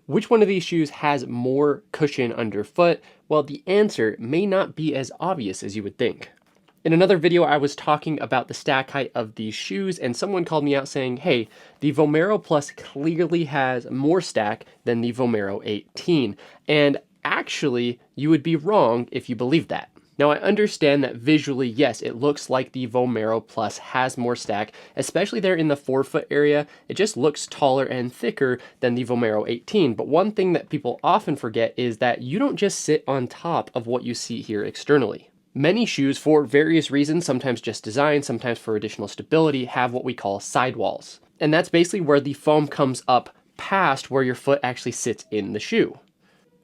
Which one of these shoes has more cushion underfoot? Well, the answer may not be as obvious as you would think. In another video, I was talking about the stack height of these shoes, and someone called me out saying, hey, the Vomero Plus clearly has more stack than the Vomero 18. And actually, you would be wrong if you believe that. Now, I understand that visually, yes, it looks like the Vomero Plus has more stack, especially there in the forefoot area. It just looks taller and thicker than the Vomero 18. But one thing that people often forget is that you don't just sit on top of what you see here externally. Many shoes, for various reasons, sometimes just design, sometimes for additional stability, have what we call sidewalls. And that's basically where the foam comes up past where your foot actually sits in the shoe.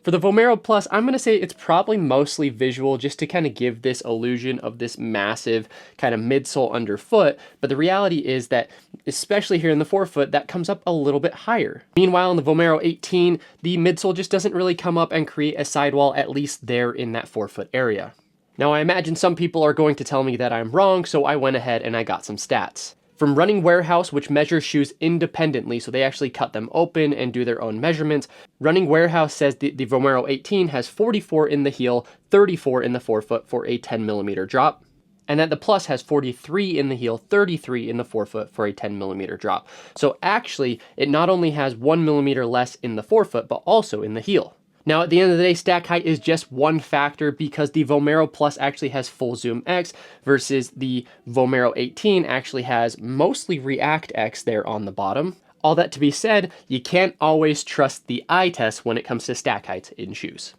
For the Vomero Plus, I'm going to say it's probably mostly visual just to kind of give this illusion of this massive kind of midsole underfoot, but the reality is that, especially here in the forefoot, that comes up a little bit higher. Meanwhile, in the Vomero 18, the midsole just doesn't really come up and create a sidewall, at least there in that forefoot area. Now, I imagine some people are going to tell me that I'm wrong, so I went ahead and I got some stats. From Running Warehouse, which measures shoes independently, so they actually cut them open and do their own measurements, Running Warehouse says the Vomero 18 has 44 in the heel, 34 in the forefoot for a 10mm drop, and that the Plus has 43 in the heel, 33 in the forefoot for a 10mm drop. So actually, it not only has 1mm less in the forefoot, but also in the heel. Now, at the end of the day, stack height is just one factor because the Vomero Plus actually has full Zoom X versus the Vomero 18 actually has mostly React X there on the bottom. All that to be said, you can't always trust the eye test when it comes to stack heights in shoes.